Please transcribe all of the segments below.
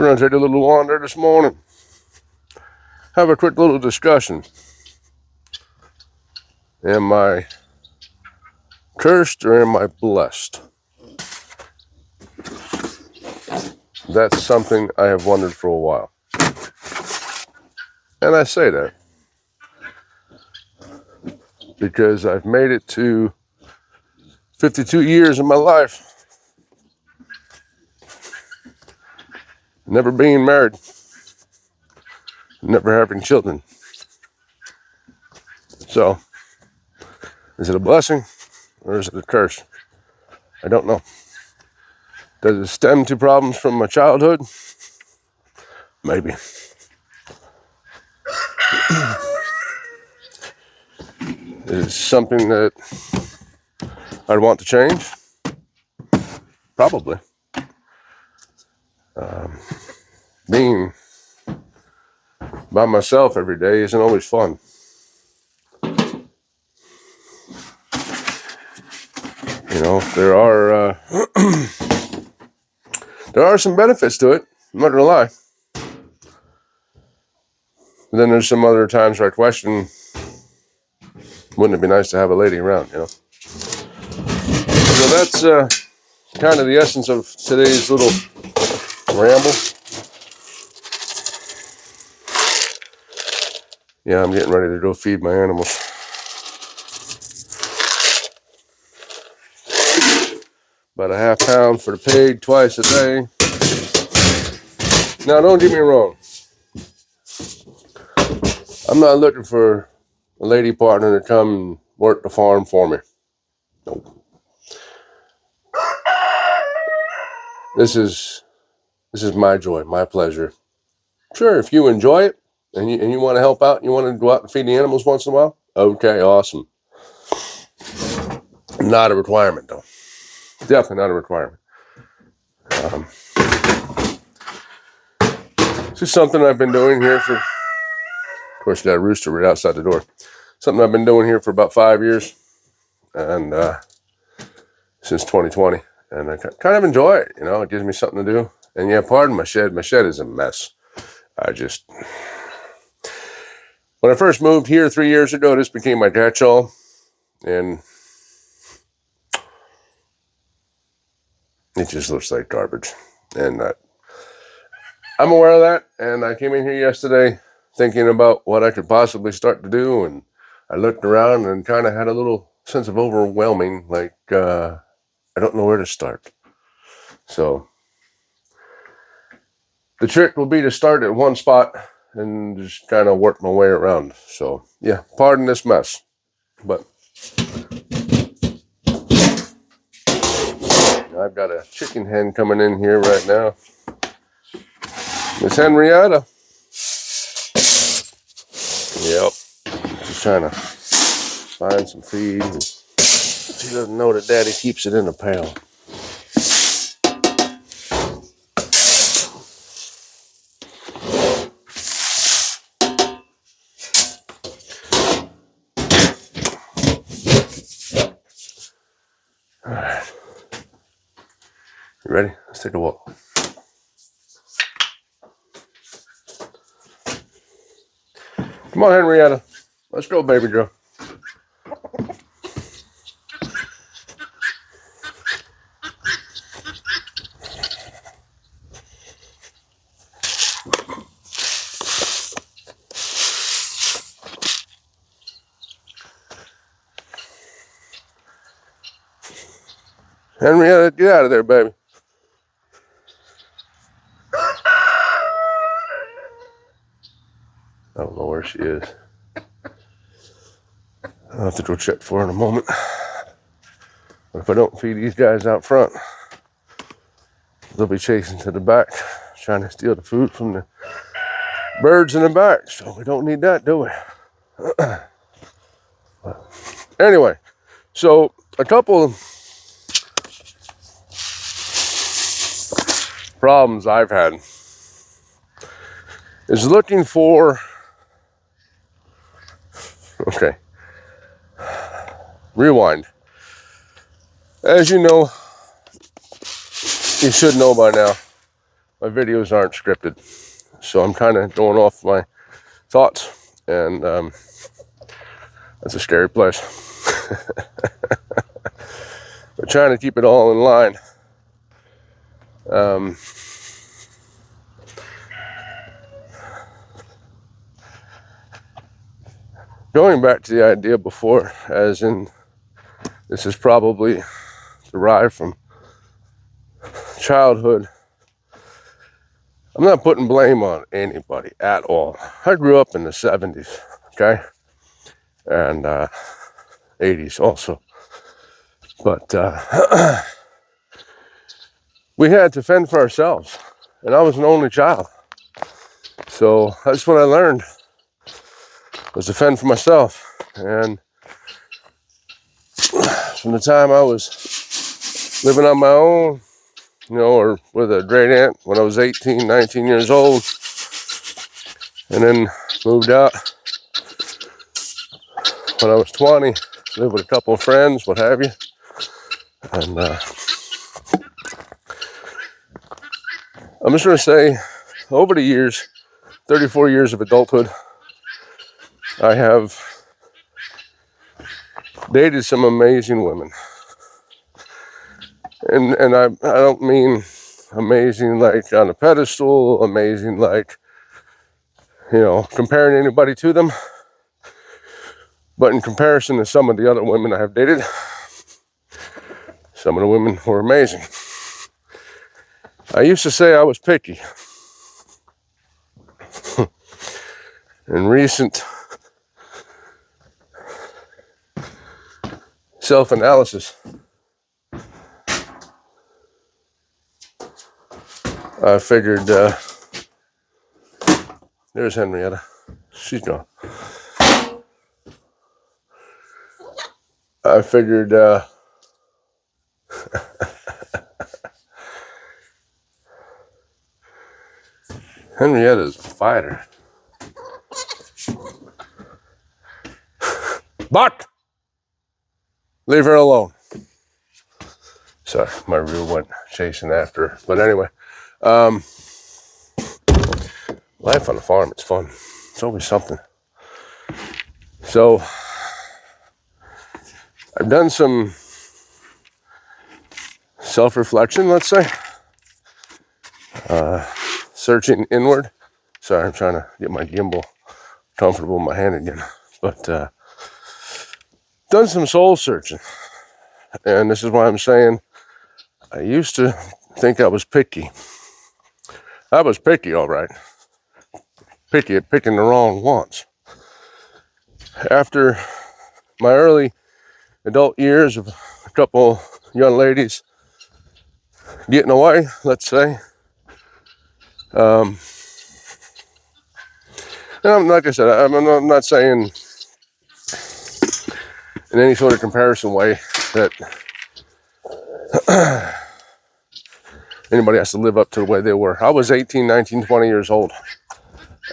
We're going to take a little wander this morning. Have a quick little discussion. Am I cursed or am I blessed? That's something I have wondered for a while. And I say that because I've made it to 52 years of my life never being married, never having children. So, is it a blessing or is it a curse? I don't know. Does it stem to problems from my childhood? Maybe. Is it something that I'd want to change? Probably. Being by myself every day isn't always fun. You know, there are some benefits to it. I'm not gonna lie. But then there's some other times where I question, wouldn't it be nice to have a lady around, you know? So that's kind of the essence of today's little ramble. Yeah, I'm getting ready to go feed my animals. About a half pound for the pig twice a day. Now, don't get me wrong. I'm not looking for a lady partner to come and work the farm for me. Nope. This is my joy, my pleasure. Sure, if you enjoy it and you want to help out, and you want to go out and feed the animals once in a while, okay, awesome. Not a requirement, though. Definitely not a requirement. This is something I've been doing here for, of course, you got a rooster right outside the door. Something I've been doing here for about 5 years, and since 2020, and I kind of enjoy it. You know, it gives me something to do. And yeah, pardon my shed. My shed is a mess. When I first moved here 3 years ago, this became my catch-all, and it just looks like garbage. And I'm aware of that, and I came in here yesterday thinking about what I could possibly start to do, and I looked around and kind of had a little sense of overwhelming, like I don't know where to start. So the trick will be to start at one spot and just kind of work my way around. So yeah, pardon this mess, but I've got a chicken hen coming in here right now. Miss Henrietta. Yep. Just trying to find some feed. She doesn't know that Daddy keeps it in a pail. All right. You ready? Let's take a walk. Come on, Henrietta. Let's go, baby girl. Henrietta, get out of there, baby. I don't know where she is. I'll have to go check for her in a moment. But if I don't feed these guys out front, they'll be chasing to the back, trying to steal the food from the birds in the back. So we don't need that, do we? Anyway, so a couple of problems I've had is looking for, okay, rewind. As you know, you should know by now, my videos aren't scripted, so I'm kind of going off my thoughts, and that's a scary place. But trying to keep it all in line. Going back to the idea before, as in, this is probably derived from childhood. I'm not putting blame on anybody at all. I grew up in the 70s, okay? And 80s also. But we had to fend for ourselves. And I was an only child. So that's what I learned, was to fend for myself. And from the time I was living on my own, you know, or with a great aunt when I was 18, 19 years old, and then moved out when I was 20, lived with a couple of friends, what have you. And I'm just going to say, over the years, 34 years of adulthood, I have dated some amazing women. And I don't mean amazing like on a pedestal, amazing like, you know, comparing anybody to them. But in comparison to some of the other women I have dated, some of the women were amazing. I used to say I was picky. In recent self-analysis, I figured, there's Henrietta. She's gone. I figured, Henrietta's a fighter. Buck! Leave her alone. Sorry, my rear went chasing after her. But anyway, life on the farm, it's fun. It's always something. So, I've done some self-reflection, let's say. Searching inward. Sorry, I'm trying to get my gimbal comfortable in my hand again. But, done some soul searching. And this is why I'm saying I used to think I was picky. I was picky, all right. Picky at picking the wrong ones. After my early adult years of a couple young ladies getting away, let's say, and like I said, I'm not saying in any sort of comparison way that anybody has to live up to the way they were. I was 18, 19, 20 years old,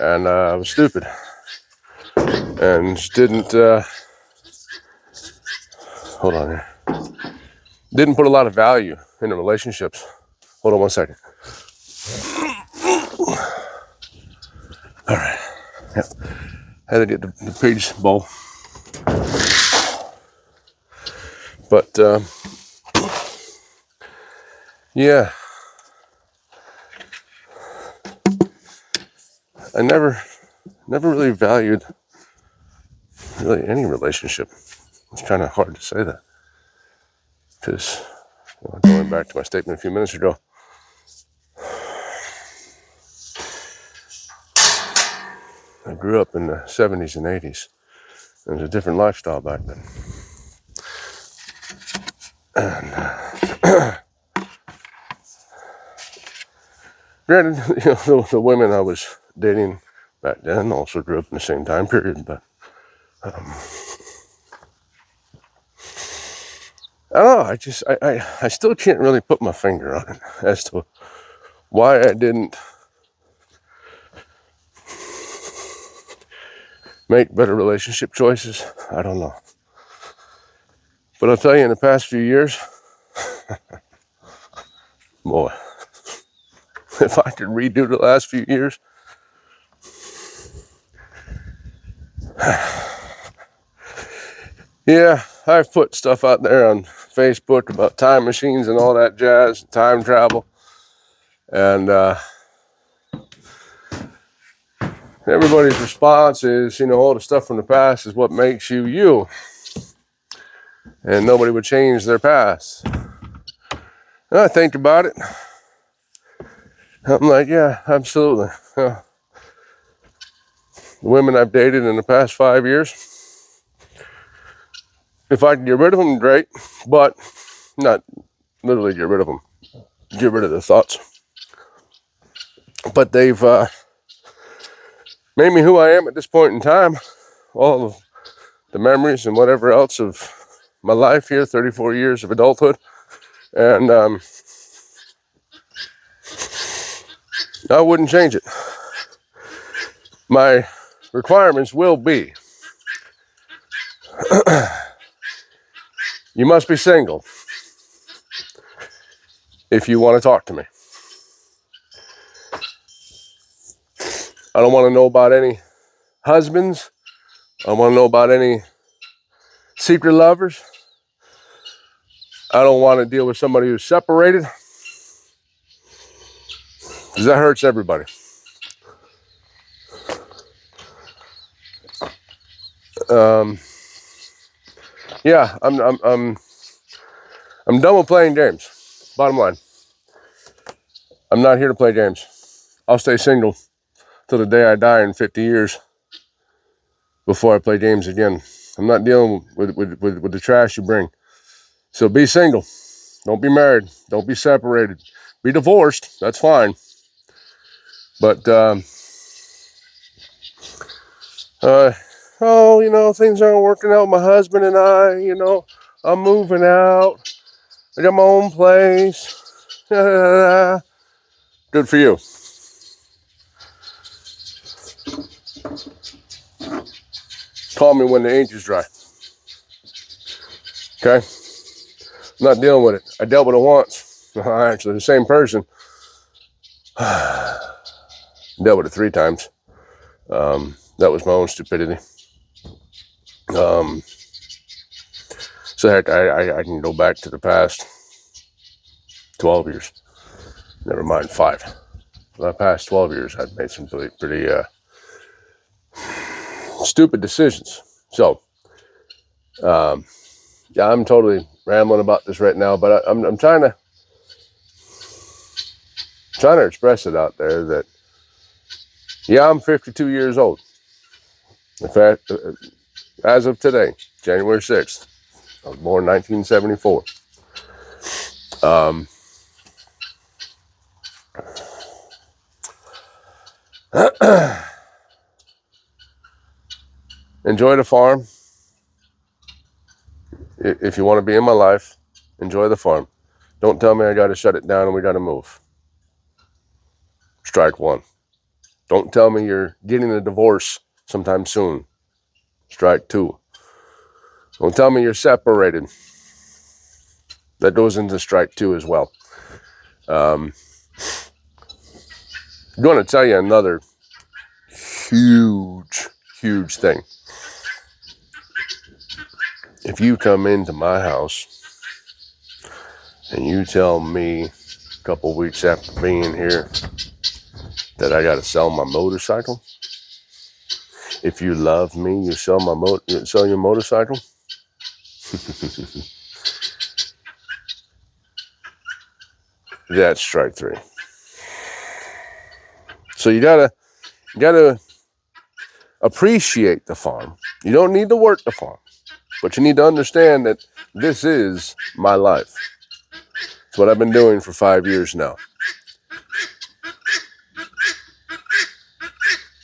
and I was stupid and just didn't, hold on here, didn't put a lot of value into relationships. Hold on one second. All right. Yep. Had to get the pig's bowl. But, yeah. I never really valued really any relationship. It's kind of hard to say that. Because, you know, going back to my statement a few minutes ago, I grew up in the 70s and 80s. There was a different lifestyle back then. And granted, you know, the women I was dating back then also grew up in the same time period, but I don't know, I still can't really put my finger on it as to why I didn't make better relationship choices. I don't know. But I'll tell you, in the past few years, boy, if I could redo the last few years, yeah, I've put stuff out there on Facebook about time machines and all that jazz, time travel, and everybody's response is, all the stuff from the past is what makes you you, and nobody would change their past. And I think about it, I'm like, yeah, absolutely. The women I've dated in the past 5 years, if I can get rid of them, great, but not literally get rid of them, get rid of the thoughts. But they've made me who I am at this point in time. All of the memories and whatever else of my life here, 34 years of adulthood. And I wouldn't change it. My requirements will be, you must be single if you want to talk to me. I don't want to know about any husbands. I don't want to know about any secret lovers. I don't want to deal with somebody who's separated, because that hurts everybody. Yeah, I'm done with playing games. Bottom line, I'm not here to play games. I'll stay single till the day I die in 50 years before I play games again. I'm not dealing with the trash you bring. So be single. Don't be married. Don't be separated. Be divorced. That's fine. But, things aren't working out with my husband and I, I'm moving out. I got my own place. Good for you. Call me when the ink is dry. Okay? I'm not dealing with it. I dealt with it once. Actually, the same person. Dealt with it 3 times. That was my own stupidity. So heck, I can go back to the past 12 years. Never mind 5. For the past 12 years, I've made some pretty stupid decisions. So, yeah, I'm totally rambling about this right now, but I'm trying to express it out there that, yeah, I'm 52 years old. In fact, as of today, January 6th, I was born 1974. Enjoy the farm. If you want to be in my life, enjoy the farm. Don't tell me I got to shut it down and we got to move. Strike 1. Don't tell me you're getting a divorce sometime soon. Strike 2. Don't tell me you're separated. That goes into strike 2 as well. I'm going to tell you another huge thing. If you come into my house and you tell me a couple weeks after being here that I got to sell my motorcycle, if you love me, you sell your motorcycle. That's strike 3. So you gotta appreciate the farm. You don't need to work the farm, but you need to understand that this is my life. It's what I've been doing for 5 years now.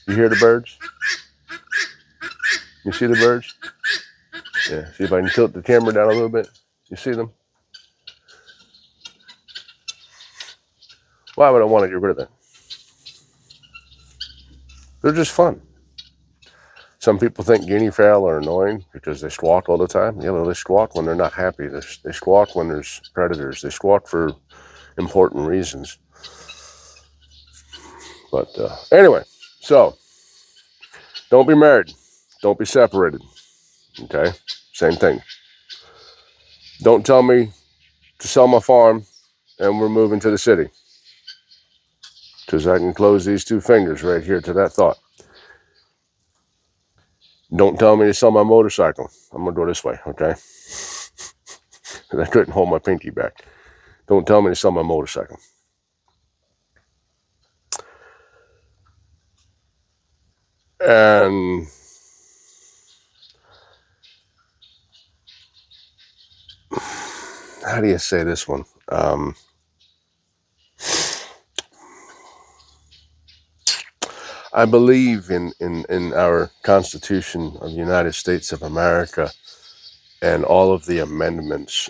You hear the birds? You see the birds? Yeah, see if I can tilt the camera down a little bit. You see them? Why would I want to get rid of them? They're just fun. Some people think guinea fowl are annoying because they squawk all the time. Yeah, well, they squawk when they're not happy. They squawk when there's predators. They squawk for important reasons. But anyway, so don't be married. Don't be separated. Okay? Same thing. Don't tell me to sell my farm and we're moving to the city. Because I can close these two fingers right here to that thought. Don't tell me to sell my motorcycle. I'm going to go this way, okay? I couldn't hold my pinky back. Don't tell me to sell my motorcycle. And how do you say this one? I believe in our Constitution of the United States of America and all of the amendments.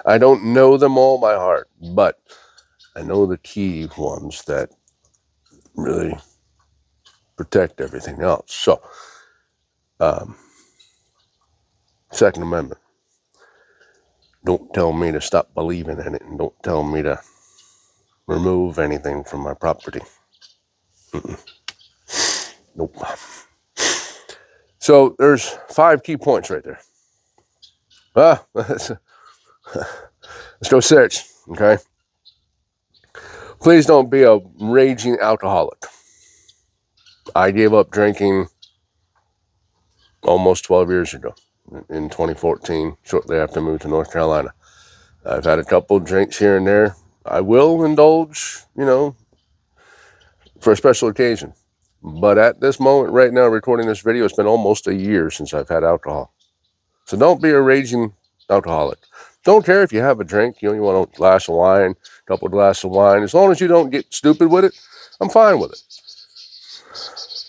I don't know them all by heart, but I know the key ones that really protect everything else. So, Second Amendment. Don't tell me to stop believing in it, and don't tell me to remove anything from my property. Nope. So there's 5 key points right there. Let's go 6, okay? Please don't be a raging alcoholic. I gave up drinking almost 12 years ago in 2014, shortly after I moved to North Carolina. I've had a couple drinks here and there. I will indulge, for a special occasion. But at this moment right now, recording this video, it's been almost a year since I've had alcohol. So don't be a raging alcoholic. Don't care if you have a drink, you want a glass of wine, a couple of glasses of wine. As long as you don't get stupid with it, I'm fine with it.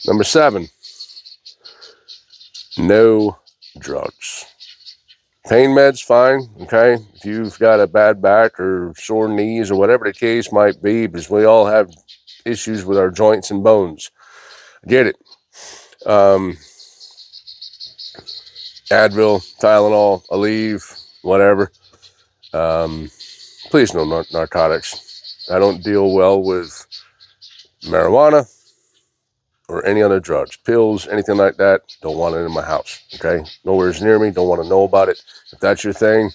Number 7, no drugs. Pain meds, fine, okay? If you've got a bad back or sore knees or whatever the case might be, because we all have issues with our joints and bones. Get it. Advil, Tylenol, Aleve, whatever. Please no narcotics. I don't deal well with marijuana or any other drugs, pills, anything like that. Don't want it in my house, okay? Nowhere's near me, don't want to know about it. If that's your thing,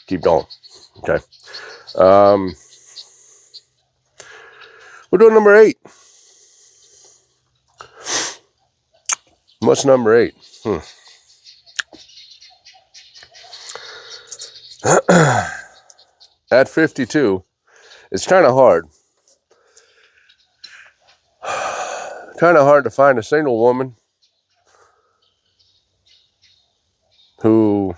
keep going, okay? We're doing number 8. What's number 8? At 52, it's kind of hard. Kind of hard to find a single woman who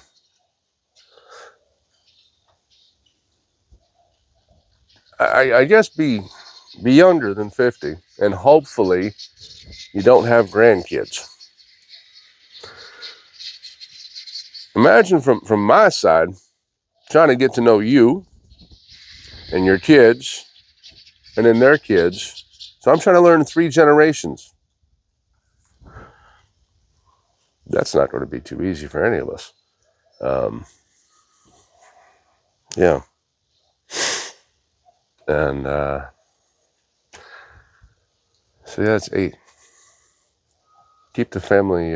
I guess be younger than 50, and hopefully you don't have grandkids. Imagine from my side, trying to get to know you and your kids and then their kids. So I'm trying to learn 3 generations. That's not going to be too easy for any of us. Yeah. And so that's 8. Keep the family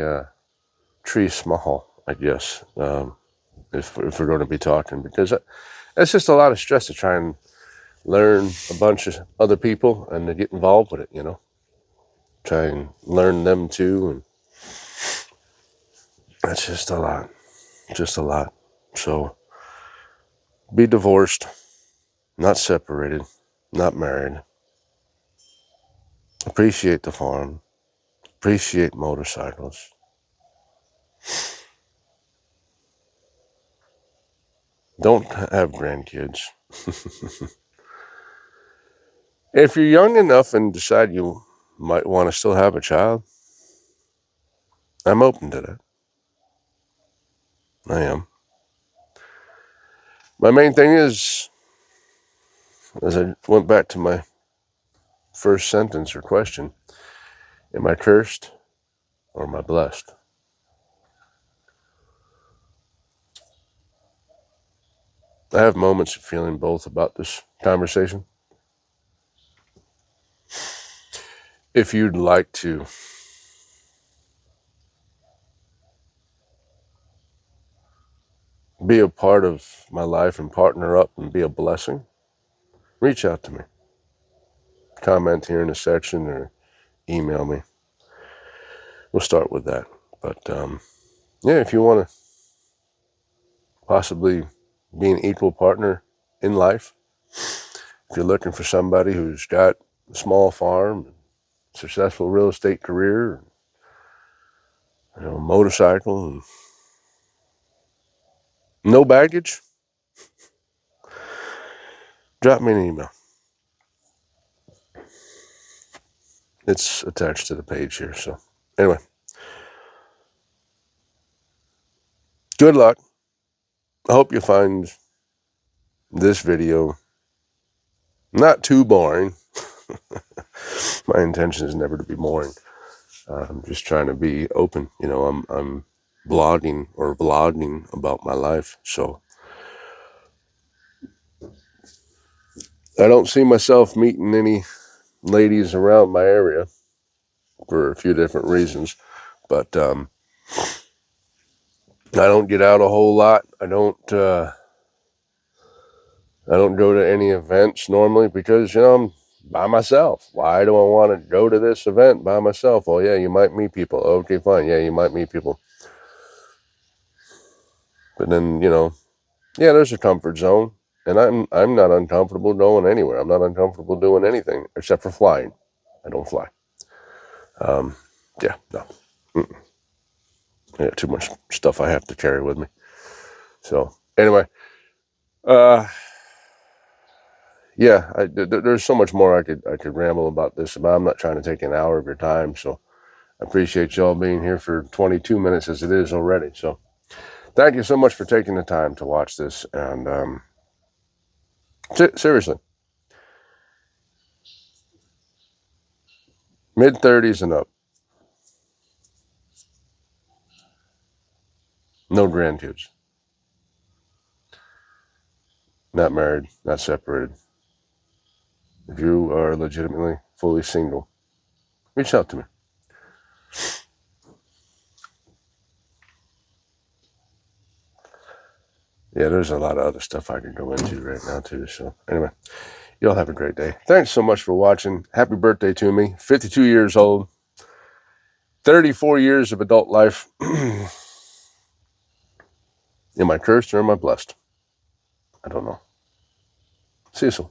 tree small, I guess, if we're going to be talking, because that's just a lot of stress to try and learn a bunch of other people and to get involved with it, try and learn them too, and that's just a lot. So be divorced, not separated, not married. Appreciate the farm, appreciate motorcycles. Don't have grandkids. If you're young enough and decide you might want to still have a child, I'm open to that. I am. My main thing is, as I went back to my first sentence or question, am I cursed or am I blessed? I have moments of feeling both about this conversation. If you'd like to be a part of my life and partner up and be a blessing, reach out to me. Comment here in the section or email me. We'll start with that. But yeah, if you want to possibly be an equal partner in life, if you're looking for somebody who's got a small farm, successful real estate career, motorcycle, and no baggage, drop me an email. It's attached to the page here. So anyway, good luck. I hope you find this video not too boring. My intention is never to be boring. I'm just trying to be open. I'm blogging or vlogging about my life. So I don't see myself meeting any ladies around my area for a few different reasons. But I don't get out a whole lot. I don't go to any events normally because, I'm by myself. Why do I want to go to this event by myself? Well, yeah, you might meet people. Okay, fine. Yeah, you might meet people. But then, yeah, there's a comfort zone. And I'm not uncomfortable going anywhere. I'm not uncomfortable doing anything except for flying. I don't fly. Yeah, no. I got too much stuff I have to carry with me. So anyway, yeah, there's so much more I could ramble about this, but I'm not trying to take an hour of your time. So I appreciate y'all being here for 22 minutes as it is already. So thank you so much for taking the time to watch this. And seriously, mid-30s and up, no grandkids, not married, not separated. If you are legitimately fully single, reach out to me. Yeah, there's a lot of other stuff I could go into right now too. So anyway, y'all have a great day. Thanks so much for watching. Happy birthday to me. 52 years old. 34 years of adult life. Am I cursed or am I blessed? I don't know. See you soon.